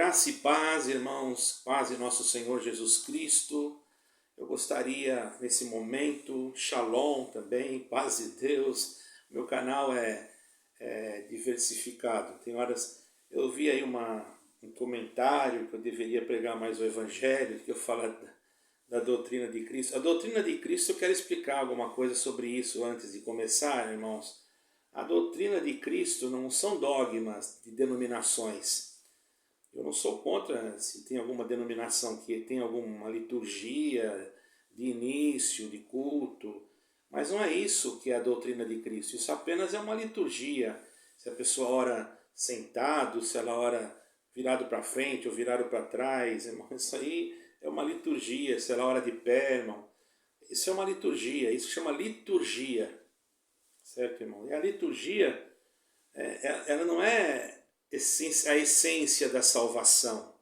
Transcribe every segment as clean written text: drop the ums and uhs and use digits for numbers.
Graça e paz, irmãos, paz em nosso Senhor Jesus Cristo. Eu gostaria, nesse momento, shalom também, paz de Deus. Meu canal é diversificado. Tem horas, eu vi aí um comentário que eu deveria pregar mais o Evangelho, que eu falo da doutrina de Cristo. A doutrina de Cristo, eu quero explicar alguma coisa sobre isso antes de começar, irmãos. A doutrina de Cristo não são dogmas de denominações. Eu não sou contra se tem alguma denominação que tem alguma liturgia de início, de culto, mas não é isso que é a doutrina de Cristo. Isso apenas é uma liturgia. Se a pessoa ora sentado, se ela ora virado para frente ou virado para trás, irmão, isso aí é uma liturgia. Se ela ora de pé, irmão, isso é uma liturgia. Isso chama liturgia, certo, irmão? E a liturgia, ela não é a essência da salvação.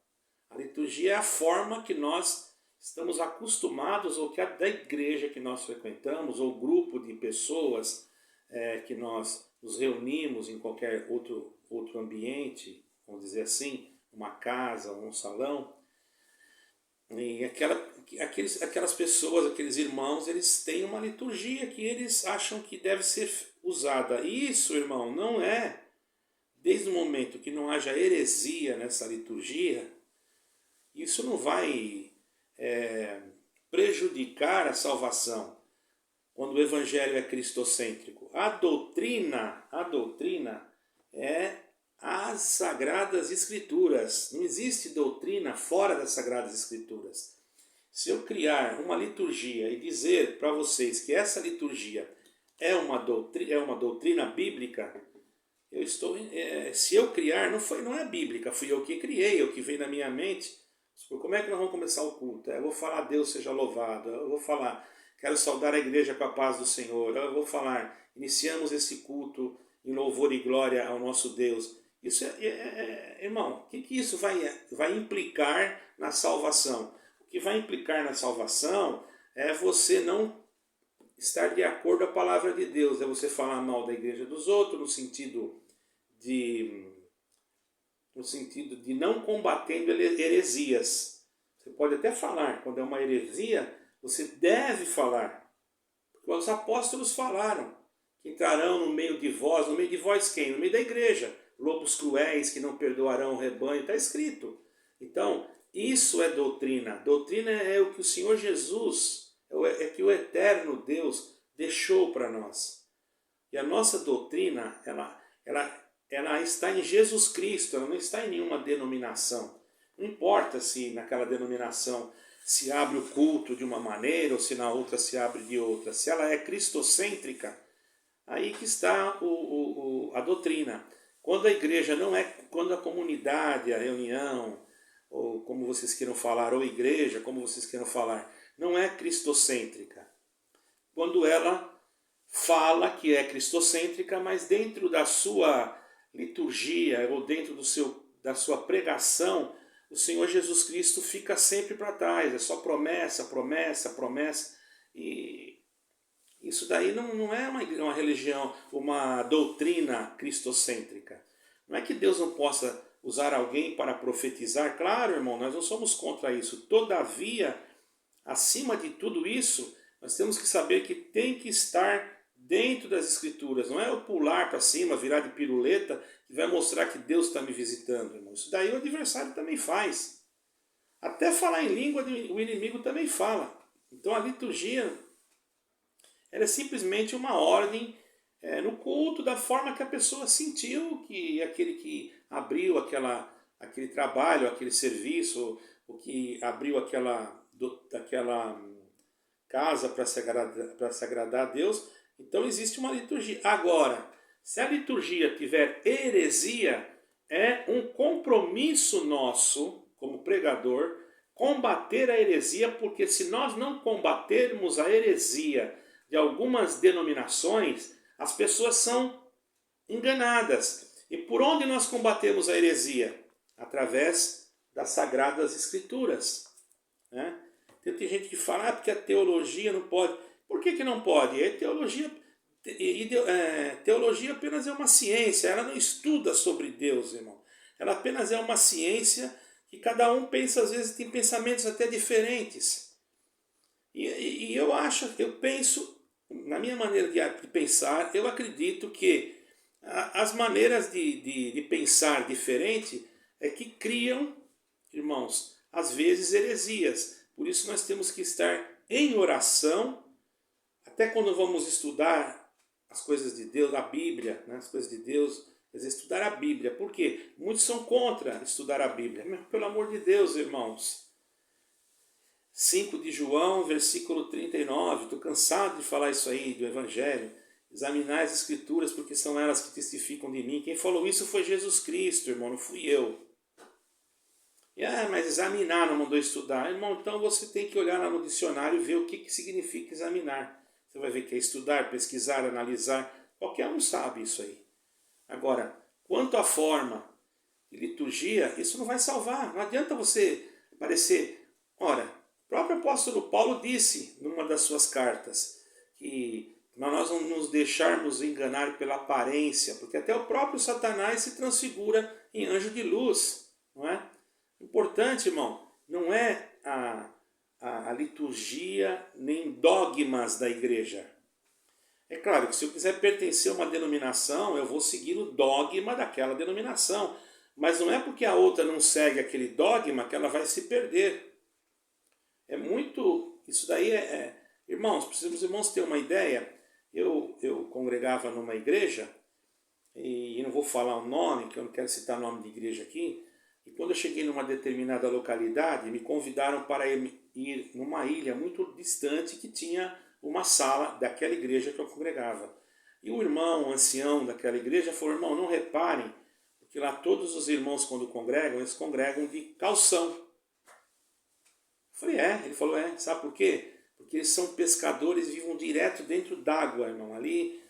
A liturgia é a forma que nós estamos acostumados, ou que da igreja que nós frequentamos, ou grupo de pessoas que nós nos reunimos em qualquer outro ambiente, vamos dizer assim, uma casa, um salão, e aquelas pessoas, aqueles irmãos, eles têm uma liturgia que eles acham que deve ser usada. Isso, irmão, não é. Desde o momento que não haja heresia nessa liturgia, isso não vai prejudicar a salvação quando o Evangelho é cristocêntrico. A doutrina é as Sagradas Escrituras. Não existe doutrina fora das Sagradas Escrituras. Se eu criar uma liturgia e dizer para vocês que essa liturgia é uma doutrina bíblica, se eu criar, não é bíblica, fui eu que criei, eu que veio na minha mente. Como é que nós vamos começar o culto? Eu vou falar, Deus seja louvado. Eu vou falar, quero saudar a igreja com a paz do Senhor. Eu vou falar, iniciamos esse culto em louvor e glória ao nosso Deus. Isso irmão, o que isso vai implicar na salvação? O que vai implicar na salvação é você não estar de acordo com a palavra de Deus, é você falar mal da igreja dos outros, no sentido de não combatendo heresias. Você pode até falar, quando é uma heresia, você deve falar. Porque os apóstolos falaram que entrarão no meio de vós quem? No meio da igreja. Lobos cruéis que não perdoarão o rebanho, está escrito. Então, isso é doutrina. Doutrina é o que o Senhor Jesus, é que o eterno Deus deixou para nós. E a nossa doutrina, ela está em Jesus Cristo, ela não está em nenhuma denominação. Não importa se naquela denominação se abre o culto de uma maneira ou se na outra se abre de outra. Se ela é cristocêntrica, aí que está a doutrina. Quando a igreja não é, quando a comunidade, a reunião, ou como vocês queiram falar, ou igreja, como vocês queiram falar, não é cristocêntrica. Quando ela fala que é cristocêntrica, mas dentro da sua liturgia ou dentro da sua pregação, o Senhor Jesus Cristo fica sempre para trás. É só promessa, promessa, promessa. E isso daí não é uma religião, uma doutrina cristocêntrica. Não é que Deus não possa usar alguém para profetizar. Claro, irmão, nós não somos contra isso. Todavia, acima de tudo isso, nós temos que saber que tem que estar dentro das Escrituras. Não é eu pular para cima, virar de piruleta, que vai mostrar que Deus está me visitando, irmão. Isso daí o adversário também faz. Até falar em língua o inimigo também fala. Então a liturgia, ela é simplesmente uma ordem no culto, da forma que a pessoa sentiu, que aquele que abriu aquele trabalho, aquele serviço, o que abriu aquela casa para se agradar a Deus. Então existe uma liturgia. Agora, se a liturgia tiver heresia, é um compromisso nosso, como pregador, combater a heresia, porque se nós não combatermos a heresia de algumas denominações, as pessoas são enganadas. E por onde nós combatemos a heresia? Através das Sagradas Escrituras, né? Tem gente que fala, porque a teologia não pode. Por que não pode? Teologia apenas é uma ciência, ela não estuda sobre Deus, irmão. Ela apenas é uma ciência que cada um pensa, às vezes tem pensamentos até diferentes. E eu penso, na minha maneira de pensar, eu acredito que as maneiras de pensar diferente é que criam, irmãos, às vezes heresias. Por isso nós temos que estar em oração, até quando vamos estudar as coisas de Deus, a Bíblia, né, as coisas de Deus, quer dizer, estudar a Bíblia. Por quê? Muitos são contra estudar a Bíblia. Mas, pelo amor de Deus, irmãos. 5 de João, versículo 39. Estou cansado de falar isso aí, do Evangelho. Examinai as Escrituras, porque são elas que testificam de mim. Quem falou isso foi Jesus Cristo, irmão, não fui eu. Mas examinar não mandou estudar. Irmão, então você tem que olhar lá no dicionário e ver o que significa examinar. Você vai ver que é estudar, pesquisar, analisar. Qualquer um sabe isso aí. Agora, quanto à forma de liturgia, isso não vai salvar. Não adianta você parecer... Ora, o próprio apóstolo Paulo disse, numa das suas cartas, que nós não nos deixarmos enganar pela aparência, porque até o próprio Satanás se transfigura em anjo de luz, não é? Importante, irmão, não é a liturgia nem dogmas da igreja. É claro que se eu quiser pertencer a uma denominação, eu vou seguir o dogma daquela denominação. Mas não é porque a outra não segue aquele dogma que ela vai se perder. É muito... Isso daí irmãos, precisamos irmãos ter uma ideia. Eu congregava numa igreja, e não vou falar o nome, que eu não quero citar o nome de igreja aqui, e quando eu cheguei numa determinada localidade, me convidaram para ir numa ilha muito distante que tinha uma sala daquela igreja que eu congregava. E o irmão, o ancião daquela igreja falou, irmão, não reparem, porque lá todos os irmãos quando congregam, eles congregam de calção. Eu falei, ele falou, sabe por quê? Porque eles são pescadores e vivem direto dentro d'água, irmão. Ali,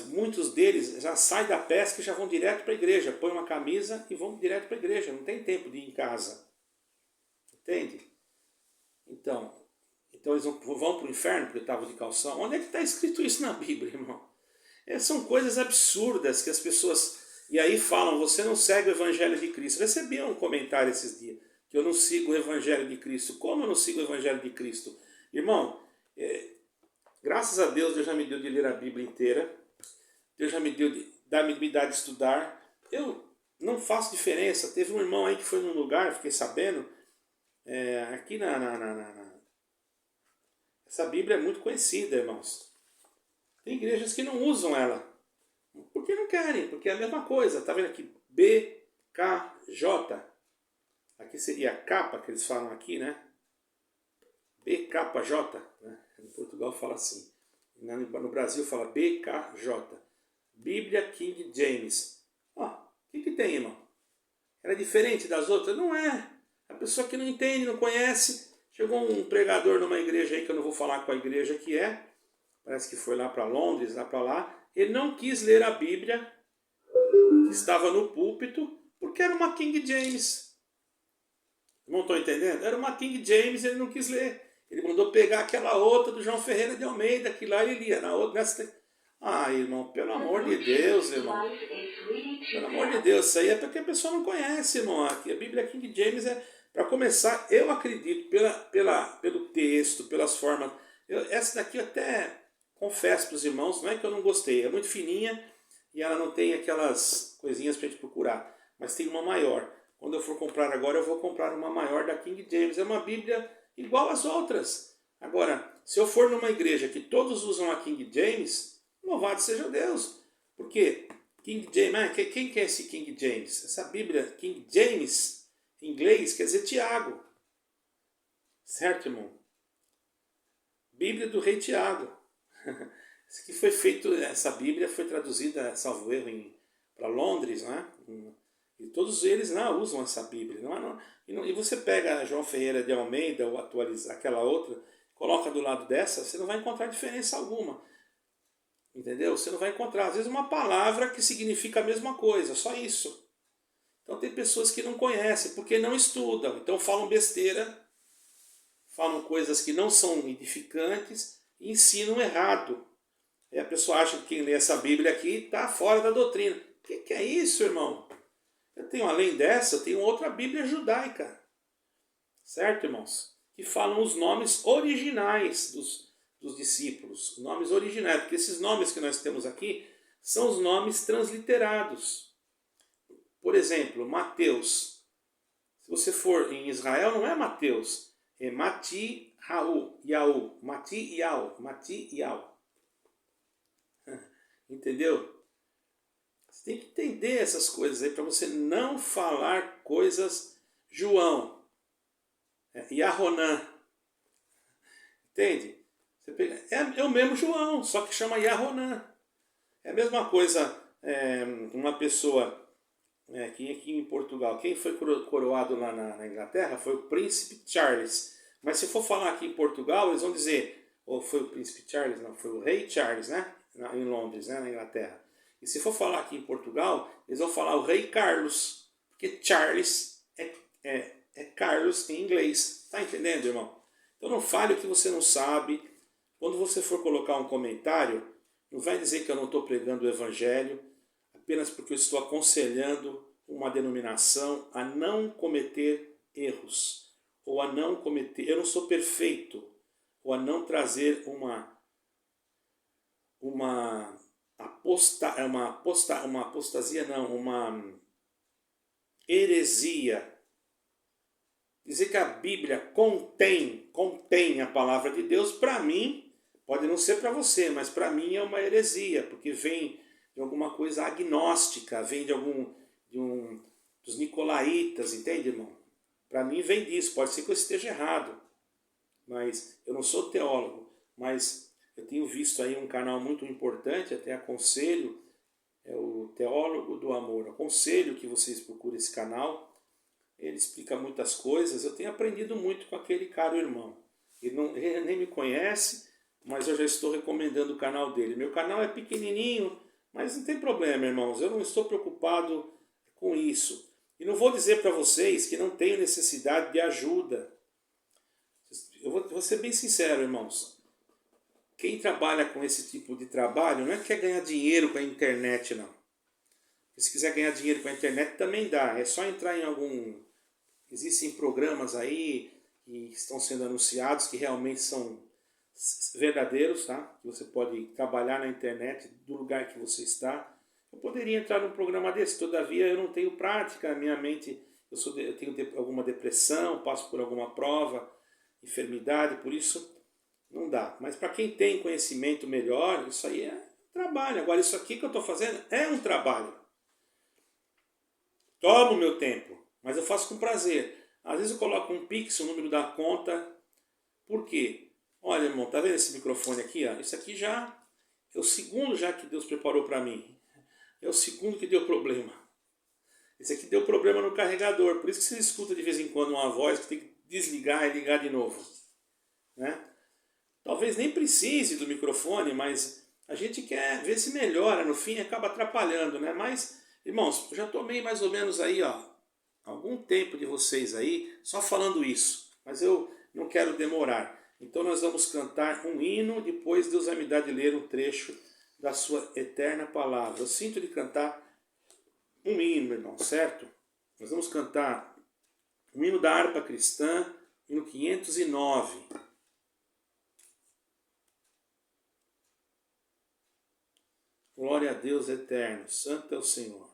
muitos deles já saem da pesca e já vão direto para a igreja, põem uma camisa e vão direto para a igreja, não tem tempo de ir em casa. Entende? Então eles vão para o inferno porque estavam de calção. Onde é que está escrito isso na Bíblia, irmão? São coisas absurdas que as pessoas... E aí falam, você não segue o Evangelho de Cristo. Eu recebi um comentário esses dias, que eu não sigo o Evangelho de Cristo. Como eu não sigo o Evangelho de Cristo? Irmão, graças a Deus já me deu de ler a Bíblia inteira. Deus já me deu me dá de estudar. Eu não faço diferença. Teve um irmão aí que foi num lugar, fiquei sabendo, aqui essa Bíblia é muito conhecida, irmãos. Tem igrejas que não usam ela. Porque não querem, porque é a mesma coisa. Está vendo aqui? BKJ. Aqui seria a capa que eles falam aqui, né? BKJ. Né? Em Portugal fala assim. No Brasil fala BKJ. Bíblia King James. O que tem, irmão? Ela é diferente das outras? Não é. A pessoa que não entende, não conhece. Chegou um pregador numa igreja aí, que eu não vou falar qual igreja que é. Parece que foi lá para Londres, lá para lá. Ele não quis ler a Bíblia, que estava no púlpito, porque era uma King James. Não estou entendendo? Era uma King James, ele não quis ler. Ele mandou pegar aquela outra do João Ferreira de Almeida, que lá ele lia. Na outra, irmão, pelo amor de Deus, irmão. Pelo amor de Deus, isso aí é porque a pessoa não conhece, irmão. Aqui, a Bíblia King James para começar, eu acredito, pelo texto, pelas formas. Essa daqui eu até confesso para os irmãos, não é que eu não gostei, é muito fininha e ela não tem aquelas coisinhas para a gente procurar, mas tem uma maior. Quando eu for comprar agora, eu vou comprar uma maior da King James. É uma Bíblia igual às outras. Agora, se eu for numa igreja que todos usam a King James, louvado seja Deus. Porque King James, quem que é esse King James? Essa Bíblia King James, em inglês, quer dizer Tiago. Certo, irmão? Bíblia do rei Tiago. Isso aqui foi feito, essa Bíblia foi traduzida, salvo erro, para Londres, né? E todos eles usam essa Bíblia. E você pega João Ferreira de Almeida, ou aquela outra, coloca do lado dessa, você não vai encontrar diferença alguma. Entendeu? Você não vai encontrar, às vezes, uma palavra que significa a mesma coisa, só isso. Então tem pessoas que não conhecem, porque não estudam. Então falam besteira, falam coisas que não são edificantes e ensinam errado. E a pessoa acha que quem lê essa Bíblia aqui está fora da doutrina. O que é isso, irmão? Além dessa, eu tenho outra Bíblia judaica. Certo, irmãos? Que falam os nomes originais dos discípulos. Os nomes originais, porque esses nomes que nós temos aqui são os nomes transliterados. Por exemplo, Mateus. Se você for em Israel, não é Mateus, é Mati Yahu, Mati Yahu. Entendeu? Você tem que entender essas coisas aí para você não falar coisas João, Yahonan. Entende? Você pega, é o mesmo João, só que chama Yahonan. É a mesma coisa, uma pessoa aqui em Portugal. Quem foi coroado lá na Inglaterra foi o Príncipe Charles. Mas se for falar aqui em Portugal, eles vão dizer, ou foi o Príncipe Charles? Não, foi o Rei Charles, né? Em Londres, né? Na Inglaterra. E se for falar aqui em Portugal, eles vão falar o Rei Carlos. Porque Charles é Carlos em inglês. Tá entendendo, irmão? Então não fale o que você não sabe. Quando você for colocar um comentário, não vai dizer que eu não estou pregando o Evangelho, apenas porque eu estou aconselhando uma denominação a não cometer erros, ou a não cometer, eu não sou perfeito, ou a não trazer uma heresia. Dizer que a Bíblia contém a palavra de Deus, para mim, pode não ser para você, mas para mim é uma heresia, porque vem de alguma coisa agnóstica, vem dos nicolaítas, entende, irmão? Para mim vem disso, pode ser que eu esteja errado, mas eu não sou teólogo, mas eu tenho visto aí um canal muito importante, até aconselho, é o Teólogo do Amor, aconselho que vocês procurem esse canal, ele explica muitas coisas, eu tenho aprendido muito com aquele caro irmão, ele nem me conhece, mas eu já estou recomendando o canal dele. Meu canal é pequenininho, mas não tem problema, irmãos. Eu não estou preocupado com isso. E não vou dizer para vocês que não tenho necessidade de ajuda. Eu vou ser bem sincero, irmãos. Quem trabalha com esse tipo de trabalho não é que quer ganhar dinheiro com a internet, não. Se quiser ganhar dinheiro com a internet também dá. É só entrar em Existem programas aí que estão sendo anunciados que realmente são verdadeiros, tá? Que você pode trabalhar na internet do lugar que você está. Eu poderia entrar num programa desse, todavia eu não tenho prática, minha mente, eu tenho alguma depressão, passo por alguma prova, enfermidade, por isso não dá. Mas para quem tem conhecimento melhor, isso aí é trabalho. Agora isso aqui que eu estou fazendo é um trabalho. Tomo o meu tempo, mas eu faço com prazer. Às vezes eu coloco um Pix, o número da conta. Por quê? Olha, irmão, tá vendo esse microfone aqui? Ó? Isso aqui já é o segundo já que Deus preparou para mim. É o segundo que deu problema. Esse aqui deu problema no carregador. Por isso que você escuta de vez em quando uma voz que tem que desligar e ligar de novo. Né? Talvez nem precise do microfone, mas a gente quer ver se melhora. No fim acaba atrapalhando, né? Mas, irmãos, eu já tomei mais ou menos aí, ó, algum tempo de vocês aí só falando isso. Mas eu não quero demorar. Então nós vamos cantar um hino, depois Deus vai me dar de ler um trecho da sua eterna palavra. Eu sinto de cantar um hino, irmão, certo? Nós vamos cantar um hino da harpa cristã, hino 509. Glória a Deus eterno, santo é o Senhor.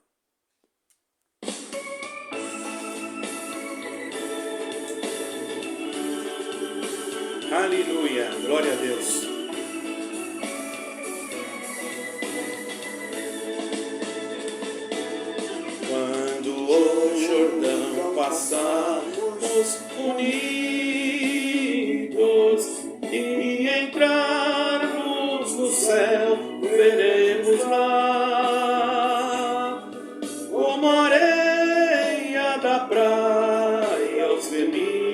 Aleluia, glória a Deus. Quando o Jordão passarmos unidos e entrarmos no céu, veremos lá como a areia da praia os remidos.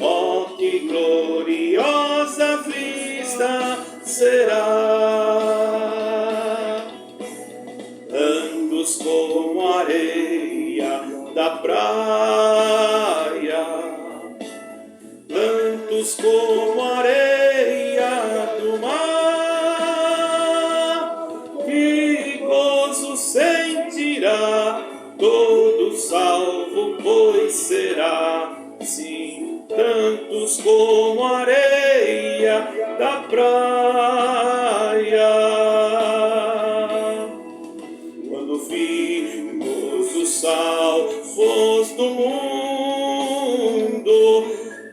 Oh, que gloriosa vista será! Tantos como a areia da praia, tantos como a areia do mar, que gozo sentirá todo salvo, pois será, sim, tantos como a areia da praia. Quando vimos os salvos do mundo,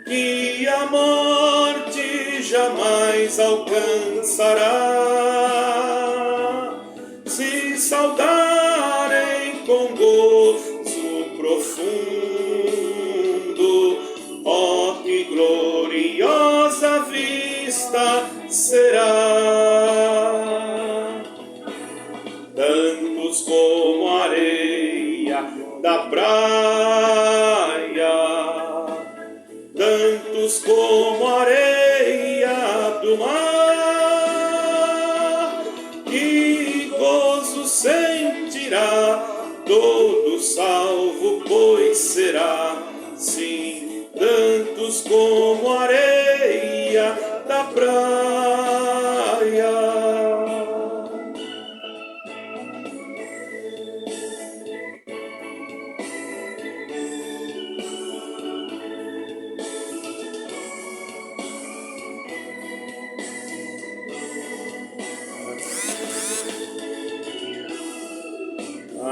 que a morte jamais alcançará, se saudarem com gozo profundo, ó, que gloriosa vista será! Tantos como a areia da praia, tantos como a areia do mar, que gozo sentirá todo salvo, pois será, sim, tantos como a areia da praia.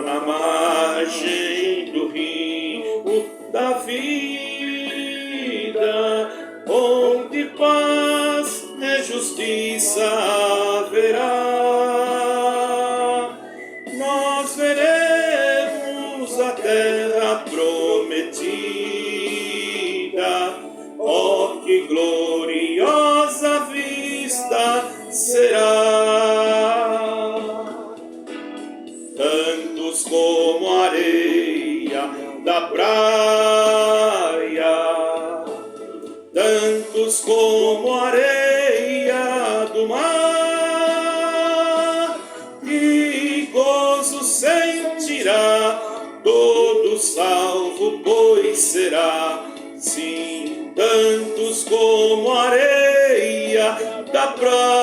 Na margem do rio da vida, onde paz e justiça haverá, nós veremos a terra prometida. Oh, que gloriosa vista será! Tantos como a areia da praia, tantos como a areia do mar, que gozo sentirá todo salvo, pois será, sim, tantos como a areia da praia.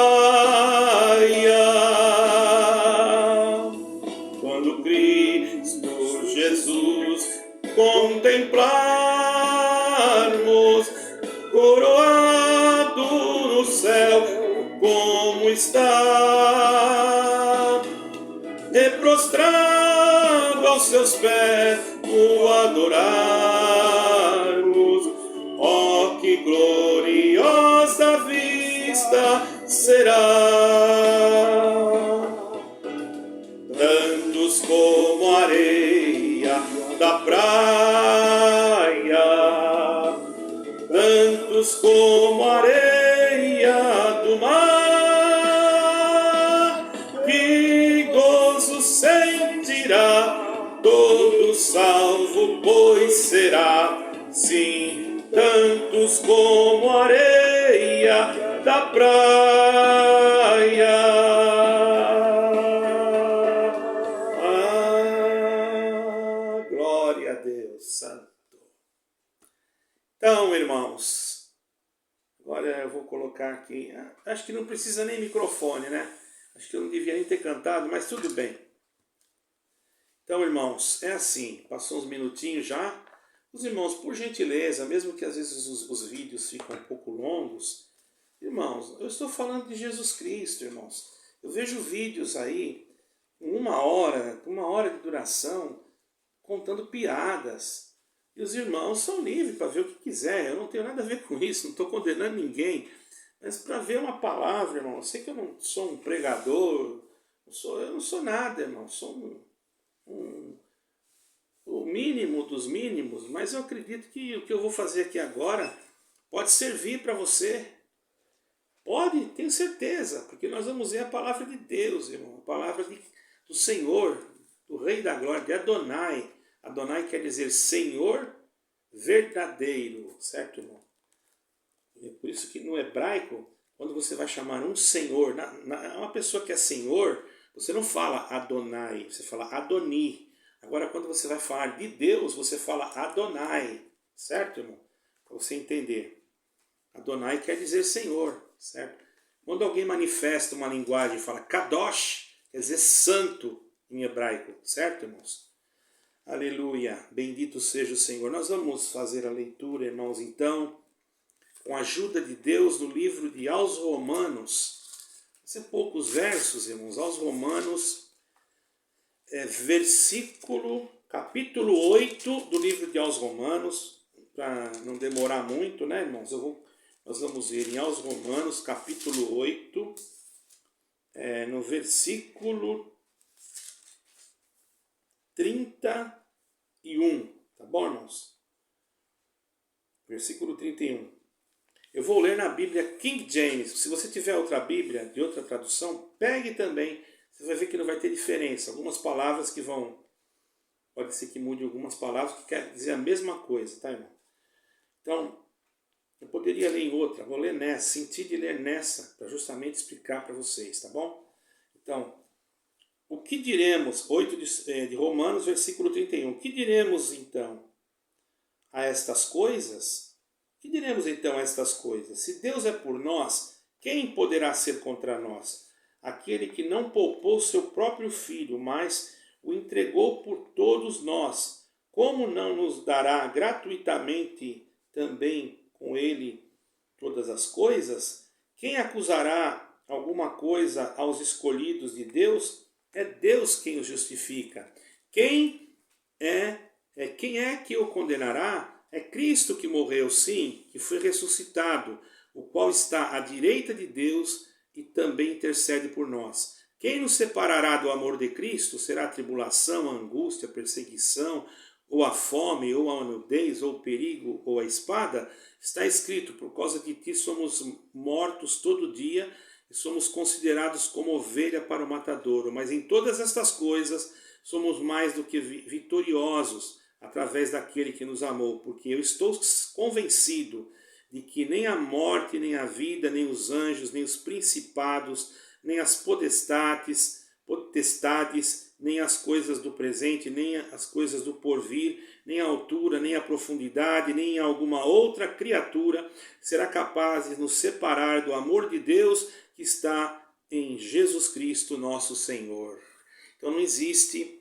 Jesus contemplarmos, coroado no céu como está, e prostrado aos seus pés o adorarmos, ó, que gloriosa vista será! Tantos como a areia da praia, tantos como a areia do mar, que gozo sentirá todo salvo, pois será, sim, tantos como a areia da praia. Santo. Então, irmãos, agora eu vou colocar aqui, acho que não precisa nem microfone, né? Acho que eu não devia nem ter cantado, mas tudo bem. Então, irmãos, é assim, passou uns minutinhos já. Os irmãos, por gentileza, mesmo que às vezes os vídeos ficam um pouco longos, irmãos, eu estou falando de Jesus Cristo, irmãos. Eu vejo vídeos aí, uma hora de duração, contando piadas. E os irmãos são livres para ver o que quiser. Eu não tenho nada a ver com isso, não estou condenando ninguém. Mas para ver uma palavra, irmão, eu sei que eu não sou um pregador, eu não sou nada, irmão. Sou o mínimo dos mínimos, mas eu acredito que o que eu vou fazer aqui agora pode servir para você. Pode, tenho certeza, porque nós vamos ver a palavra de Deus, irmão. A palavra do Senhor, do Rei da Glória, de Adonai. Adonai quer dizer Senhor verdadeiro, certo, irmão? É por isso que no hebraico, quando você vai chamar um Senhor, uma pessoa que é Senhor, você não fala Adonai, você fala Adoni. Agora, quando você vai falar de Deus, você fala Adonai, certo, irmão? Para você entender. Adonai quer dizer Senhor, certo? Quando alguém manifesta uma linguagem e fala Kadosh, quer dizer santo em hebraico, certo, irmãos? Aleluia, bendito seja o Senhor. Nós vamos fazer a leitura, irmãos, então, com a ajuda de Deus, no livro de aos Romanos. São poucos versos, irmãos, aos Romanos, capítulo 8 do livro de aos Romanos, para não demorar muito, né, irmãos? Nós vamos ver em aos Romanos, capítulo 8, no versículo 31, tá bom, irmãos? Versículo 31. Eu vou ler na Bíblia King James. Se você tiver outra Bíblia, de outra tradução, pegue também. Você vai ver que não vai ter diferença. Algumas palavras que vão... Pode ser que mude algumas palavras que querem dizer a mesma coisa, tá, irmão? Então, eu poderia ler em outra. Vou ler nessa. Senti de ler nessa, para justamente explicar para vocês, tá bom? Então, o que diremos? 8 de Romanos, versículo 31. O que diremos, então, a estas coisas? O que diremos então a estas coisas? Se Deus é por nós, quem poderá ser contra nós? Aquele que não poupou seu próprio filho, mas o entregou por todos nós, como não nos dará gratuitamente também com ele todas as coisas? Quem acusará alguma coisa aos escolhidos de Deus? É Deus quem os justifica. Quem é que o condenará? É Cristo que morreu, sim, que foi ressuscitado, o qual está à direita de Deus e também intercede por nós. Quem nos separará do amor de Cristo? Será a tribulação, a angústia, a perseguição, ou a fome, ou a nudez, ou o perigo, ou a espada? Está escrito, por causa de ti somos mortos todo dia e somos considerados como ovelha para o matadouro. Mas em todas estas coisas somos mais do que vitoriosos, através daquele que nos amou, porque eu estou convencido de que nem a morte, nem a vida, nem os anjos, nem os principados, nem as potestades, nem as coisas do presente, nem as coisas do porvir, nem a altura, nem a profundidade, nem alguma outra criatura será capaz de nos separar do amor de Deus que está em Jesus Cristo, nosso Senhor. Então não existe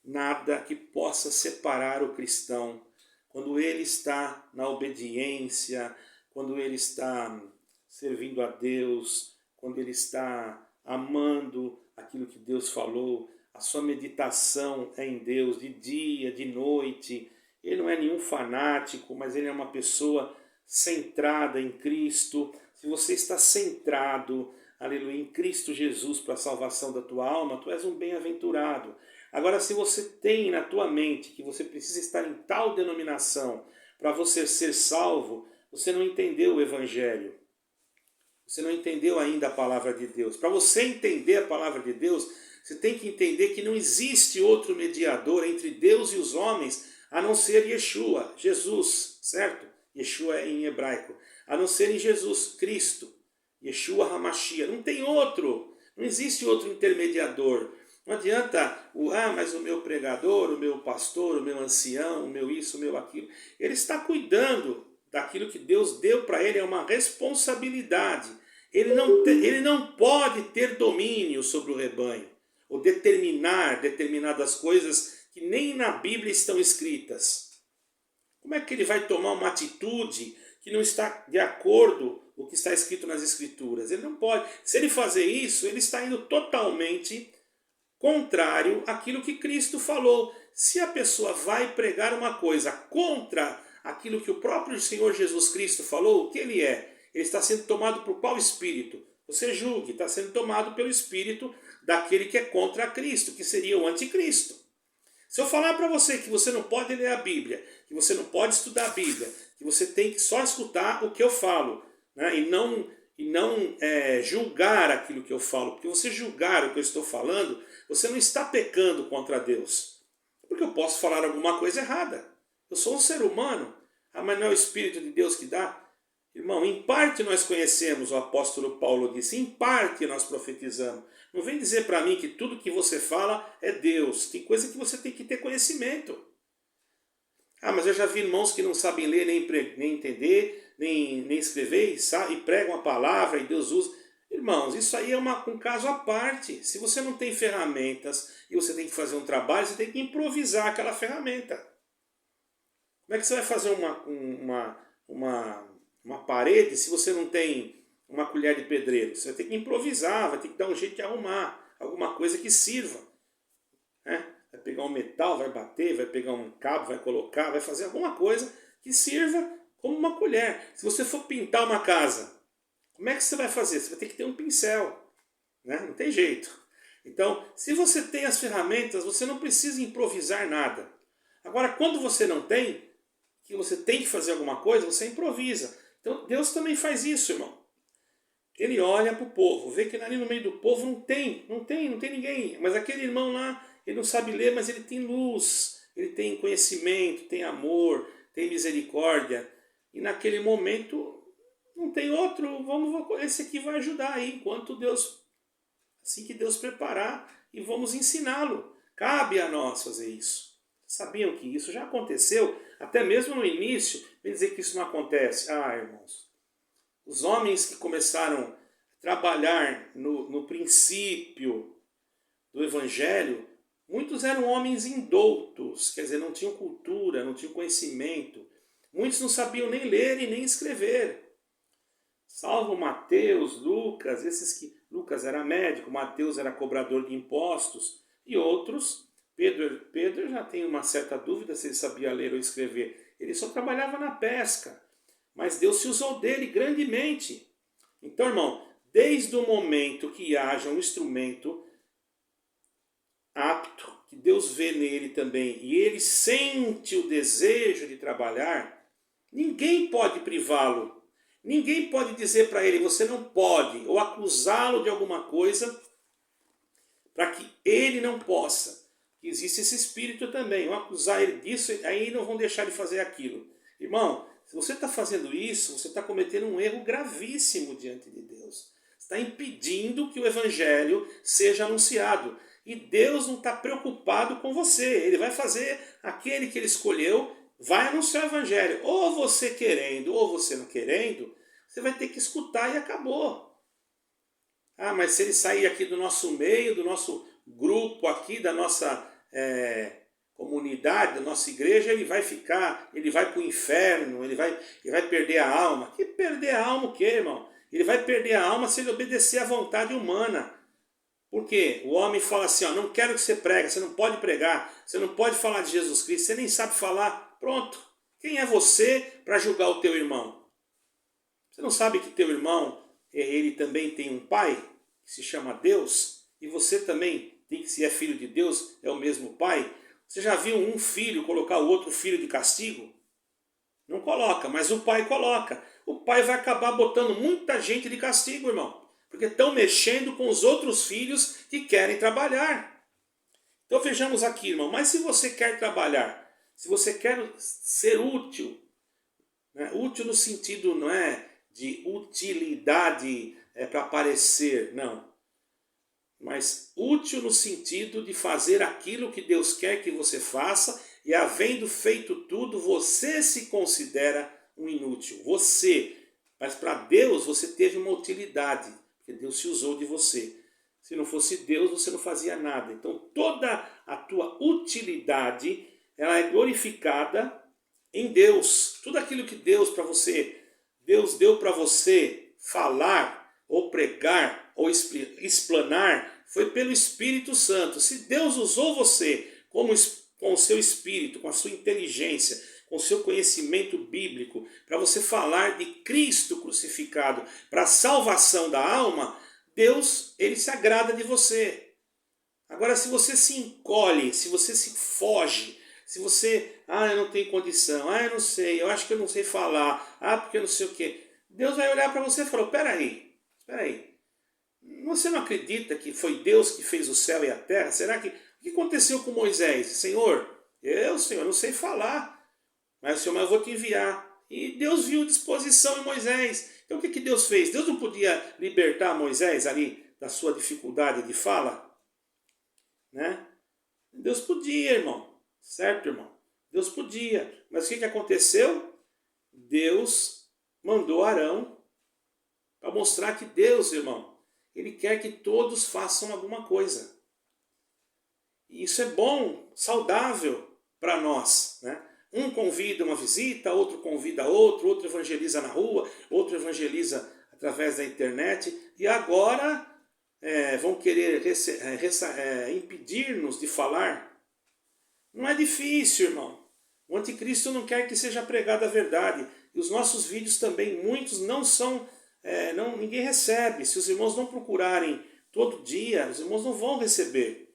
nada que possa separar o cristão quando ele está na obediência, quando ele está servindo a Deus, quando ele está amando aquilo que Deus falou, a sua meditação é em Deus, de dia, de noite. Ele não é nenhum fanático, mas ele é uma pessoa centrada em Cristo. Se você está centrado, aleluia, em Cristo Jesus para a salvação da tua alma, tu és um bem-aventurado. Agora, se você tem na tua mente que você precisa estar em tal denominação para você ser salvo, você não entendeu o Evangelho. Você não entendeu ainda a palavra de Deus. Para você entender a palavra de Deus, você tem que entender que não existe outro mediador entre Deus e os homens, a não ser Yeshua, Jesus, certo? Yeshua é em hebraico. A não ser em Jesus Cristo, Yeshua HaMashiach. Não tem outro. Não existe outro intermediador. Não adianta, mas o meu pregador, o meu pastor, o meu ancião, o meu isso, o meu aquilo. Ele está cuidando daquilo que Deus deu para ele, é uma responsabilidade. Ele não pode ter domínio sobre o rebanho, ou determinar determinadas coisas que nem na Bíblia estão escritas. Como é que ele vai tomar uma atitude que não está de acordo com o que está escrito nas Escrituras? Ele não pode. Se ele fazer isso, ele está indo totalmente contrário àquilo que Cristo falou. Se a pessoa vai pregar uma coisa contra aquilo que o próprio Senhor Jesus Cristo falou, o que ele é? Ele está sendo tomado por qual espírito? Você julgue, está sendo tomado pelo espírito daquele que é contra Cristo, que seria o anticristo. Se eu falar para você que você não pode ler a Bíblia, que você não pode estudar a Bíblia, que você tem que só escutar o que eu falo, né, e não julgar aquilo que eu falo, porque você julgar o que eu estou falando, você não está pecando contra Deus. Porque eu posso falar alguma coisa errada. Eu sou um ser humano. Mas não é o Espírito de Deus que dá? Irmão, em parte nós conhecemos, o apóstolo Paulo disse, em parte nós profetizamos. Não vem dizer para mim que tudo que você fala é Deus. Tem coisa que você tem que ter conhecimento. Mas eu já vi irmãos que não sabem ler, nem entender, nem escrever, e pregam a palavra e Deus usa. Irmãos, isso aí é um caso à parte. Se você não tem ferramentas e você tem que fazer um trabalho, você tem que improvisar aquela ferramenta. Como é que você vai fazer uma parede se você não tem uma colher de pedreiro? Você vai ter que improvisar, vai ter que dar um jeito de arrumar alguma coisa que sirva. Né? Vai pegar um metal, vai bater, vai pegar um cabo, vai colocar, vai fazer alguma coisa que sirva como uma colher. Se você for pintar uma casa, como é que você vai fazer? Você vai ter que ter um pincel. Né? Não tem jeito. Então, se você tem as ferramentas, você não precisa improvisar nada. Agora, quando você não tem, que você tem que fazer alguma coisa, você improvisa. Então, Deus também faz isso, irmão. Ele olha para o povo, vê que ali no meio do povo não tem ninguém. Mas aquele irmão lá, ele não sabe ler, mas ele tem luz, ele tem conhecimento, tem amor, tem misericórdia. E naquele momento não tem outro, esse aqui vai ajudar aí, enquanto Deus, assim que Deus preparar, e vamos ensiná-lo. Cabe a nós fazer isso. Sabiam que isso já aconteceu, até mesmo no início, vem dizer que isso não acontece. Ah, irmãos, os homens que começaram a trabalhar no princípio do Evangelho, muitos eram homens indoutos, quer dizer, não tinham cultura, não tinham conhecimento. Muitos não sabiam nem ler e nem escrever. Salvo Mateus, Lucas, Lucas era médico, Mateus era cobrador de impostos, e outros, Pedro já tem uma certa dúvida se ele sabia ler ou escrever. Ele só trabalhava na pesca. Mas Deus se usou dele grandemente. Então, irmão, desde o momento que haja um instrumento apto, que Deus vê nele também, e ele sente o desejo de trabalhar, ninguém pode privá-lo. Ninguém pode dizer para ele, você não pode, ou acusá-lo de alguma coisa, para que ele não possa. Existe esse espírito também, ou acusar ele disso, aí não vão deixar de fazer aquilo. Irmão, se você está fazendo isso, você está cometendo um erro gravíssimo diante de Deus. Está impedindo que o Evangelho seja anunciado. E Deus não está preocupado com você. Ele vai fazer aquele que ele escolheu, vai anunciar o Evangelho. Ou você querendo, ou você não querendo, você vai ter que escutar e acabou. Ah, mas se ele sair aqui do nosso meio, do nosso grupo aqui, da nossa comunidade, da nossa igreja, ele vai para o inferno, ele vai perder a alma. Que perder a alma o quê, irmão? Ele vai perder a alma se ele obedecer à vontade humana. Por quê? O homem fala assim, ó, não quero que você pregue, você não pode pregar, você não pode falar de Jesus Cristo, você nem sabe falar. Pronto. Quem é você para julgar o teu irmão? Você não sabe que teu irmão, ele também tem um pai, que se chama Deus, e você também, se é filho de Deus, é o mesmo pai? Você já viu um filho colocar o outro filho de castigo? Não coloca, mas o pai coloca. O pai vai acabar botando muita gente de castigo, irmão. Porque estão mexendo com os outros filhos que querem trabalhar. Então vejamos aqui, irmão. Mas se você quer trabalhar, se você quer ser útil, né? Útil no sentido não é de utilidade para aparecer, não. Mas útil no sentido de fazer aquilo que Deus quer que você faça, e havendo feito tudo, você se considera um inútil. Você. Mas para Deus você teve uma utilidade, porque Deus se usou de você. Se não fosse Deus, você não fazia nada. Então toda a tua utilidade, ela é glorificada em Deus. Tudo aquilo que Deus deu para você falar, ou pregar, ou explanar, foi pelo Espírito Santo. Se Deus usou você com o seu espírito, com a sua inteligência, com o seu conhecimento bíblico, para você falar de Cristo crucificado, para a salvação da alma, Deus, ele se agrada de você. Agora, se você se encolhe, se você se foge, se você, eu não tenho condição, eu não sei, eu acho que eu não sei falar, porque eu não sei o quê. Deus vai olhar para você e falar, espera aí. Você não acredita que foi Deus que fez o céu e a terra? Será que, o que aconteceu com Moisés? Senhor, eu não sei falar, mas eu vou te enviar. E Deus viu disposição em Moisés. Então o que Deus fez? Deus não podia libertar Moisés ali da sua dificuldade de fala? Né? Deus podia, irmão. Certo, irmão? Deus podia. Mas o que aconteceu? Deus mandou Arão para mostrar que Deus, irmão, Ele quer que todos façam alguma coisa. E isso é bom, saudável para nós, né? Um convida uma visita, outro convida outro, outro evangeliza na rua, outro evangeliza através da internet, e agora vão querer impedir-nos de falar. Não é difícil, irmão. O anticristo não quer que seja pregada a verdade. E os nossos vídeos também, muitos não são, ninguém recebe. Se os irmãos não procurarem todo dia, os irmãos não vão receber.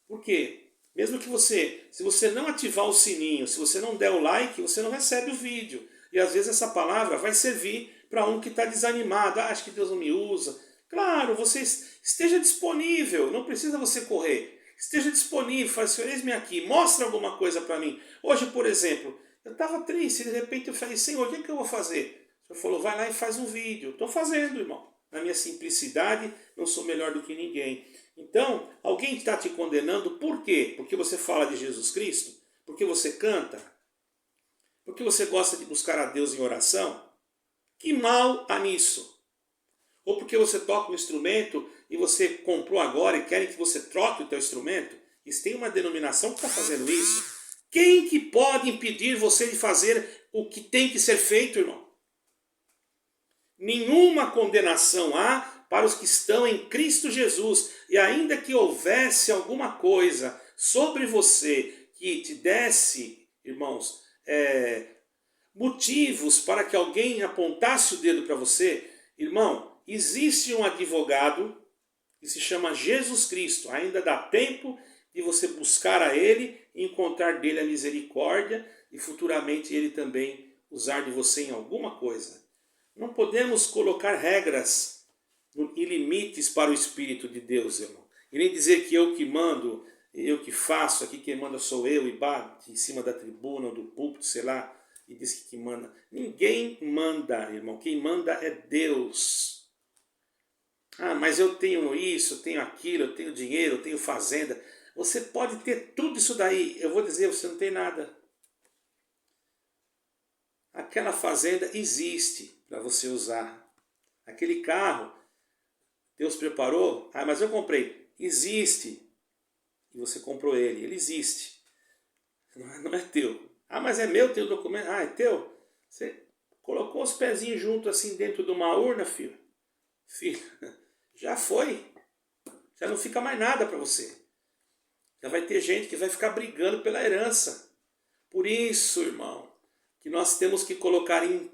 Por quê? Mesmo que se você não ativar o sininho, se você não der o like, você não recebe o vídeo. E às vezes essa palavra vai servir para um que está desanimado. Acho que Deus não me usa. Claro, você esteja disponível, não precisa você correr. Esteja disponível, fala, Senhor, eis-me aqui, mostra alguma coisa para mim. Hoje, por exemplo, eu estava triste, de repente eu falei, Senhor, o que eu vou fazer? O Senhor falou, vai lá e faz um vídeo. Estou fazendo, irmão. Na minha simplicidade, não sou melhor do que ninguém. Então, alguém está te condenando, por quê? Porque você fala de Jesus Cristo? Porque você canta? Porque você gosta de buscar a Deus em oração? Que mal há nisso? Ou porque você toca um instrumento e você comprou agora e querem que você troque o teu instrumento? Isso tem uma denominação que está fazendo isso. Quem que pode impedir você de fazer o que tem que ser feito, irmão? Nenhuma condenação há para os que estão em Cristo Jesus. E ainda que houvesse alguma coisa sobre você que te desse, irmãos, motivos para que alguém apontasse o dedo para você, irmão, existe um advogado que se chama Jesus Cristo. Ainda dá tempo de você buscar a Ele, encontrar dele a misericórdia e futuramente Ele também usar de você em alguma coisa. Não podemos colocar regras e limites para o Espírito de Deus, irmão. E nem dizer que eu que mando, eu que faço, aqui quem manda sou eu, e bate em cima da tribuna ou do púlpito, sei lá, e diz que manda. Ninguém manda, irmão. Quem manda é Deus. Ah, mas eu tenho isso, eu tenho aquilo, eu tenho dinheiro, eu tenho fazenda. Você pode ter tudo isso daí. Eu vou dizer, você não tem nada. Aquela fazenda existe para você usar. Aquele carro, Deus preparou. Ah, mas eu comprei. Existe. E você comprou ele. Ele existe. Não é teu. Ah, mas é meu, tem o documento. Ah, é teu? Você colocou os pezinhos juntos assim dentro de uma urna, filho. Filho, já foi. Já não fica mais nada para você. Já vai ter gente que vai ficar brigando pela herança. Por isso, irmão, que nós temos que colocar em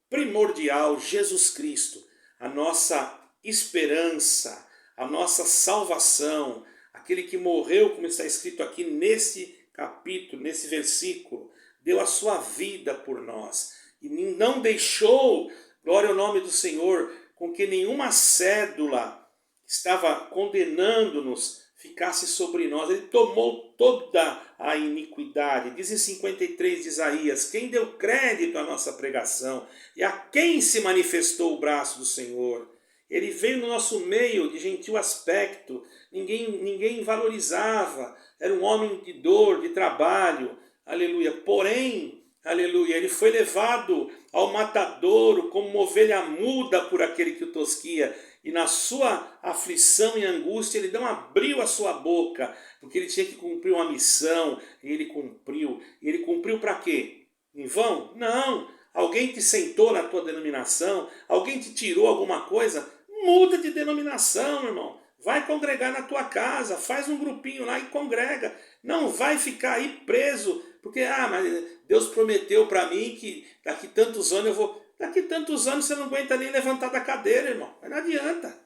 primordial Jesus Cristo, a nossa esperança, a nossa salvação, aquele que morreu, como está escrito aqui nesse capítulo, nesse versículo, deu a sua vida por nós e não deixou, glória ao nome do Senhor, com que nenhuma cédula que estava condenando-nos ficasse sobre nós. Ele tomou toda a iniquidade. Diz em 53 de Isaías, quem deu crédito à nossa pregação e a quem se manifestou o braço do Senhor. Ele veio no nosso meio de gentil aspecto, ninguém valorizava, era um homem de dor, de trabalho, aleluia. Porém, aleluia, ele foi levado ao matadouro como uma ovelha muda por aquele que o tosquia. E na sua aflição e angústia, ele não abriu a sua boca, porque ele tinha que cumprir uma missão, e ele cumpriu. E ele cumpriu para quê? Em vão? Não. Alguém te sentou na tua denominação, alguém te tirou alguma coisa, muda de denominação, irmão. Vai congregar na tua casa, faz um grupinho lá e congrega. Não vai ficar aí preso, porque mas Deus prometeu para mim que daqui tantos anos eu vou... Daqui tantos anos você não aguenta nem levantar da cadeira, irmão. Mas não adianta.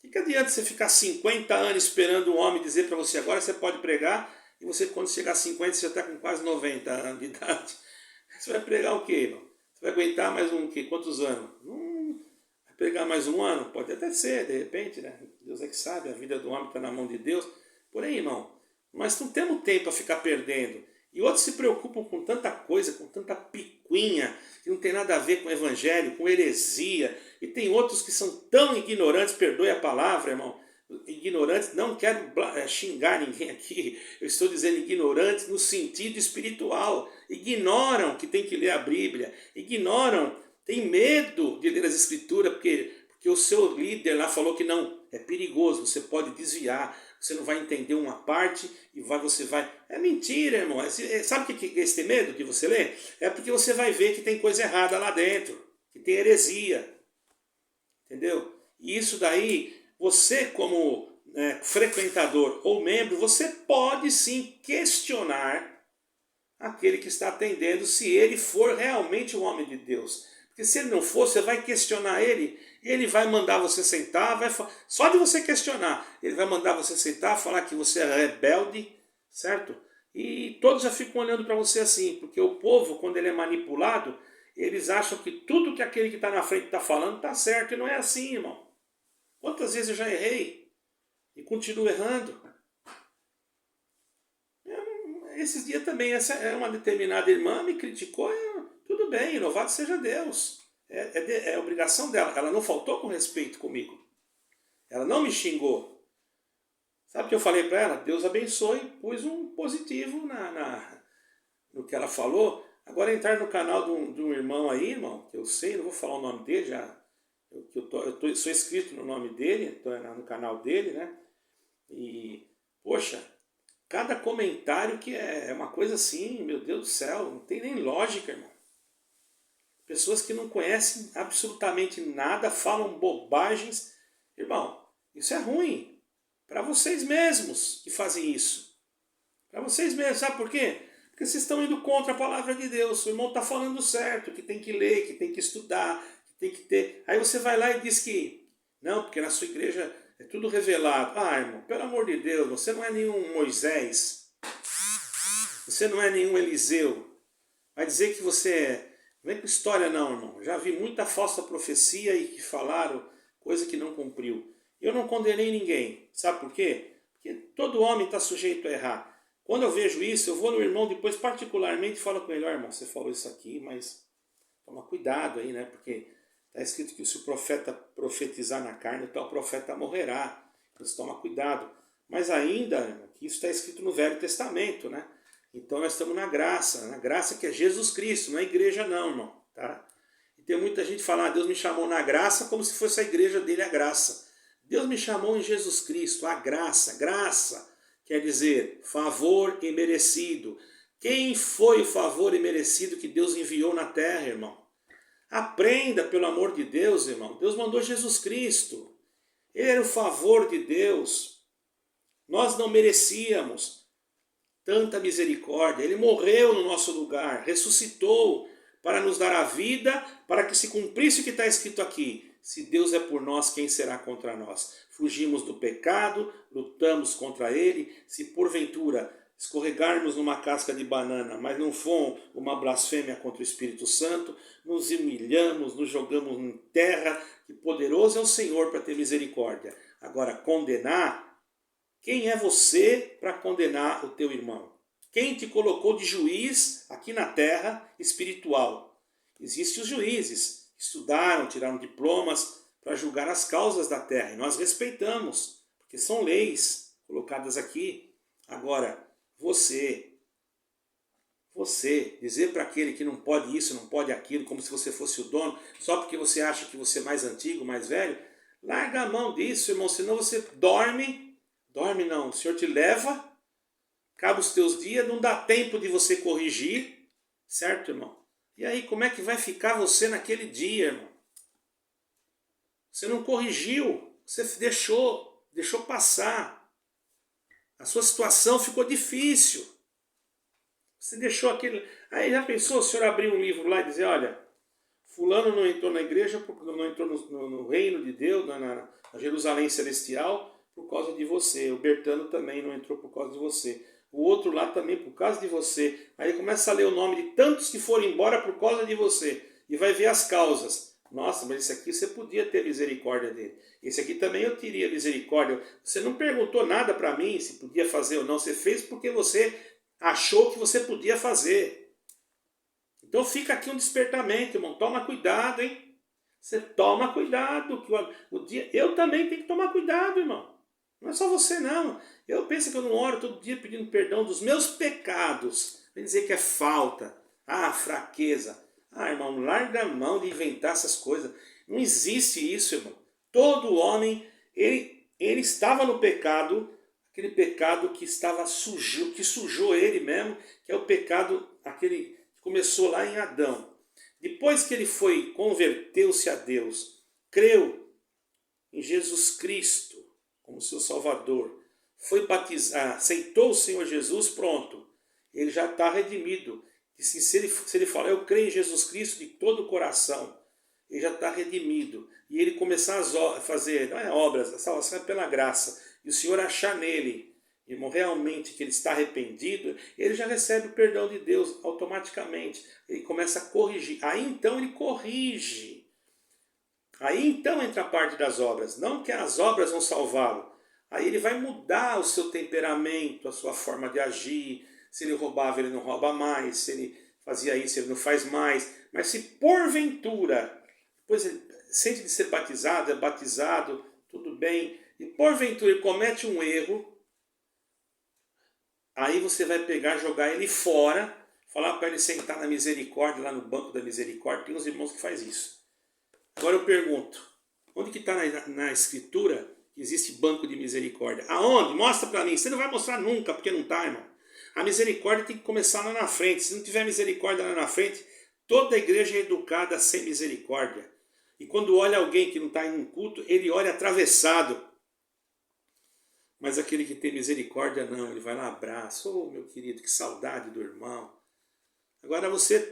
O que adianta você ficar 50 anos esperando um homem dizer para você agora você pode pregar, e você quando chegar a 50 você já está com quase 90 anos de idade. Você vai pregar o quê, irmão? Você vai aguentar mais um quê? Quantos anos? Vai pregar mais um ano? Pode até ser, de repente, né? Deus é que sabe, a vida do homem está na mão de Deus. Porém, irmão, nós não temos tempo a ficar perdendo. E outros se preocupam com tanta coisa, com tanta picuinha, que não tem nada a ver com o evangelho, com heresia. E tem outros que são tão ignorantes, perdoe a palavra, irmão, ignorantes, não quero xingar ninguém aqui, eu estou dizendo ignorantes no sentido espiritual. Ignoram que tem que ler a Bíblia, ignoram, tem medo de ler as Escrituras, porque porque o seu líder lá falou que não, é perigoso, você pode desviar, você não vai entender uma parte e você vai... É mentira, irmão. Sabe o que é esse medo que você lê? É porque você vai ver que tem coisa errada lá dentro, que tem heresia. Entendeu? E isso daí, você como frequentador ou membro, você pode sim questionar aquele que está atendendo, se ele for realmente um homem de Deus. Porque se ele não for, você vai questionar ele, ele vai mandar você sentar, só de você questionar, ele vai mandar você sentar, falar que você é rebelde, certo? E todos já ficam olhando para você assim, porque o povo, quando ele é manipulado, eles acham que tudo que aquele que está na frente está falando está certo, e não é assim, irmão. Quantas vezes eu já errei e continuo errando? Esses dias também, uma determinada irmã me criticou, tudo bem, louvado seja Deus. É obrigação dela. Ela não faltou com respeito comigo. Ela não me xingou. Sabe o que eu falei para ela? Deus abençoe, pus um positivo no que ela falou. Agora entrar no canal de um irmão aí, irmão, que eu sei, não vou falar o nome dele, eu sou inscrito no nome dele, estou no canal dele, né? E, poxa, cada comentário que é uma coisa assim, meu Deus do céu, não tem nem lógica, irmão. Pessoas que não conhecem absolutamente nada, falam bobagens. Irmão, isso é ruim para vocês mesmos que fazem isso. Para vocês mesmos, sabe por quê? Porque vocês estão indo contra a palavra de Deus. O irmão está falando certo, que tem que ler, que tem que estudar, que tem que ter... Aí você vai lá e diz que... Não, porque na sua igreja é tudo revelado. Ah, irmão, pelo amor de Deus, você não é nenhum Moisés. Você não é nenhum Eliseu. Vai dizer que você é... Não vem com história não, irmão. Já vi muita falsa profecia e que falaram coisa que não cumpriu. Eu não condenei ninguém. Sabe por quê? Porque todo homem está sujeito a errar. Quando eu vejo isso, eu vou no irmão depois particularmente e falo com ele, irmão, você falou isso aqui, mas toma cuidado aí, né? Porque está escrito que se o profeta profetizar na carne, o tal profeta morrerá. Então você toma cuidado. Mas ainda, irmão, que isso está escrito no Velho Testamento, né? Então nós estamos na graça que é Jesus Cristo, não é igreja não, irmão. Tá? E tem muita gente falando, Deus me chamou na graça como se fosse a igreja dele a graça. Deus me chamou em Jesus Cristo, a graça, quer dizer, favor imerecido. Quem foi o favor imerecido que Deus enviou na terra, irmão? Aprenda, pelo amor de Deus, irmão. Deus mandou Jesus Cristo. Ele era o favor de Deus. Nós não merecíamos tanta misericórdia. Ele morreu no nosso lugar, ressuscitou para nos dar a vida, para que se cumprisse o que está escrito aqui. Se Deus é por nós, quem será contra nós? Fugimos do pecado, lutamos contra ele. Se porventura escorregarmos numa casca de banana, mas não for uma blasfêmia contra o Espírito Santo, nos humilhamos, nos jogamos em terra, que poderoso é o Senhor para ter misericórdia. Agora, condenar, quem é você para condenar o teu irmão? Quem te colocou de juiz aqui na terra espiritual? Existem os juízes, estudaram, tiraram diplomas para julgar as causas da terra. E nós respeitamos, porque são leis colocadas aqui. Agora, você dizer para aquele que não pode isso, não pode aquilo, como se você fosse o dono, só porque você acha que você é mais antigo, mais velho, larga a mão disso, irmão, senão você dorme não, o Senhor te leva, acaba os teus dias, não dá tempo de você corrigir, certo, irmão? E aí, como é que vai ficar você naquele dia, irmão? Você não corrigiu, você deixou passar. A sua situação ficou difícil. Você deixou aquele... Aí já pensou o senhor abrir um livro lá e dizer, olha, fulano não entrou na igreja, não entrou no reino de Deus, na Jerusalém Celestial, por causa de você. O Bertano também não entrou por causa de você. O outro lá também por causa de você. Aí começa a ler o nome de tantos que foram embora por causa de você. E vai ver as causas. Nossa, mas esse aqui você podia ter misericórdia dele. Esse aqui também eu teria misericórdia. Você não perguntou nada para mim se podia fazer ou não. Você fez porque você achou que você podia fazer. Então fica aqui um despertamento, irmão. Toma cuidado, hein? Você toma cuidado. Que eu também tenho que tomar cuidado, irmão. Não é só você, não. Eu penso que eu não oro todo dia pedindo perdão dos meus pecados. Vem dizer que é falta. Ah, fraqueza. Ah, irmão, larga a mão de inventar essas coisas. Não existe isso, irmão. todo homem, ele estava no pecado, aquele pecado que sujou ele mesmo, que é o pecado, aquele que começou lá em Adão. Depois que ele converteu-se a Deus, creu em Jesus Cristo como seu Salvador, foi batizar, aceitou o Senhor Jesus, pronto, ele já está redimido. E se ele falar, eu creio em Jesus Cristo de todo o coração, ele já está redimido. E ele começar a fazer, não é obras, a salvação é pela graça, e o Senhor achar nele, irmão, realmente que ele está arrependido, ele já recebe o perdão de Deus automaticamente. Ele começa a corrigir. Aí então ele corrige. Aí então entra a parte das obras. Não que as obras vão salvá-lo. Aí ele vai mudar o seu temperamento, a sua forma de agir. Se ele roubava, ele não rouba mais. Se ele fazia isso, ele não faz mais. Mas se porventura, depois ele sente de ser batizado, é batizado, tudo bem. E porventura ele comete um erro, aí você vai pegar, jogar ele fora, falar para ele sentar na misericórdia, lá no banco da misericórdia. Tem uns irmãos que faz isso. Agora eu pergunto, onde que está na escritura que existe banco de misericórdia? Aonde? Mostra para mim. Você não vai mostrar nunca, porque não está, irmão. A misericórdia tem que começar lá na frente. Se não tiver misericórdia lá na frente, toda a igreja é educada sem misericórdia. E quando olha alguém que não está em um culto, ele olha atravessado. Mas aquele que tem misericórdia não, ele vai lá, abraça. Oh, meu querido, que saudade do irmão. Agora você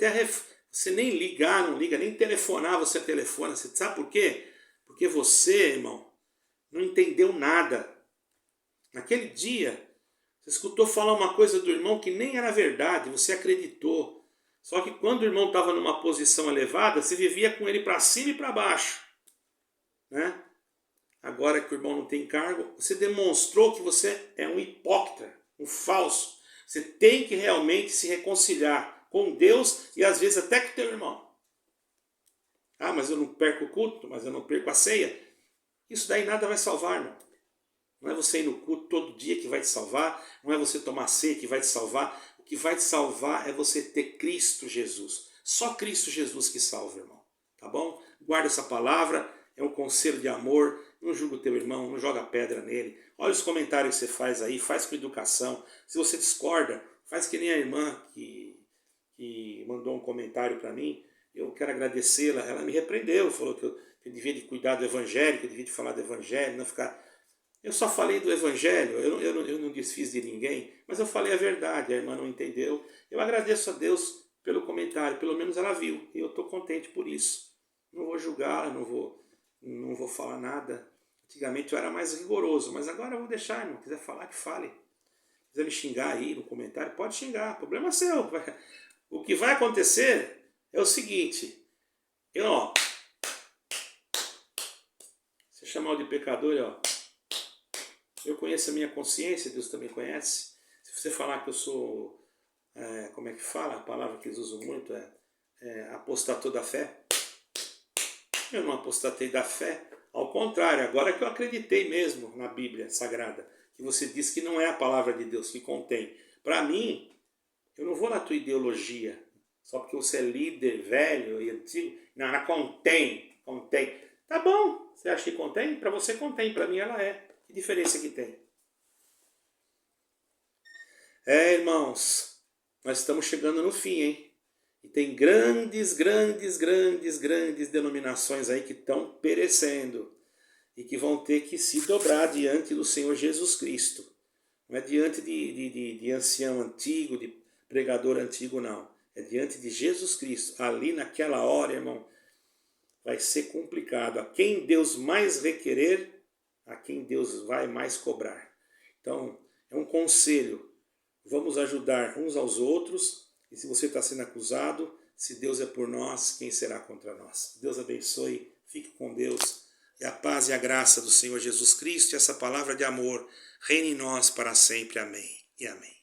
nem ligar, não liga, nem telefonar, você telefona. Você sabe por quê? Porque você, irmão, não entendeu nada. Naquele dia, você escutou falar uma coisa do irmão que nem era verdade, você acreditou. Só que quando o irmão estava numa posição elevada, você vivia com ele para cima e para baixo. Né? Agora que o irmão não tem cargo, você demonstrou que você é um hipócrita, um falso. Você tem que realmente se reconciliar com Deus e às vezes até com teu irmão. Ah, mas eu não perco o culto, mas eu não perco a ceia. Isso daí nada vai salvar, irmão. Não é você ir no culto todo dia que vai te salvar, não é você tomar ceia que vai te salvar. O que vai te salvar é você ter Cristo Jesus. Só Cristo Jesus que salva, irmão. Tá bom? Guarda essa palavra, é um conselho de amor. Não julga o teu irmão, não joga pedra nele. Olha os comentários que você faz aí, faz com educação. Se você discorda, faz que nem a irmã que mandou um comentário para mim. Eu quero agradecê-la. Ela me repreendeu, falou que eu devia de cuidar do evangelho, que eu devia de falar do evangelho, não ficar... Eu só falei do evangelho, eu não desfiz de ninguém, mas eu falei a verdade, a irmã não entendeu. Eu agradeço a Deus pelo comentário, pelo menos ela viu, e eu estou contente por isso. Não vou julgar, não vou falar nada. Antigamente eu era mais rigoroso, mas agora eu vou deixar, irmão. Quiser falar, que fale. Quiser me xingar aí no comentário, pode xingar, problema é seu. O que vai acontecer é o seguinte, você chamar de pecador, eu conheço a minha consciência, Deus também conhece. Se você falar que eu sou, como é que fala? A palavra que eles usam muito apostatou da fé. Eu não apostatei da fé. Ao contrário, agora que eu acreditei mesmo na Bíblia Sagrada, que você diz que não é a palavra de Deus que contém. Para mim, eu não vou na tua ideologia, só porque você é líder, velho e antigo. Não, ela contém. Tá bom, você acha que contém? Para você contém, para mim ela é. Que diferença que tem? Irmãos, nós estamos chegando no fim, hein? E tem grandes denominações aí que estão perecendo e que vão ter que se dobrar diante do Senhor Jesus Cristo. Não é diante de ancião antigo, de pregador antigo, não. É diante de Jesus Cristo. Ali naquela hora, irmão, vai ser complicado. A quem Deus mais requerer, a quem Deus vai mais cobrar. Então, é um conselho. Vamos ajudar uns aos outros. E se você está sendo acusado, se Deus é por nós, quem será contra nós? Deus abençoe, fique com Deus. E a paz e a graça do Senhor Jesus Cristo e essa palavra de amor reine em nós para sempre. Amém e amém.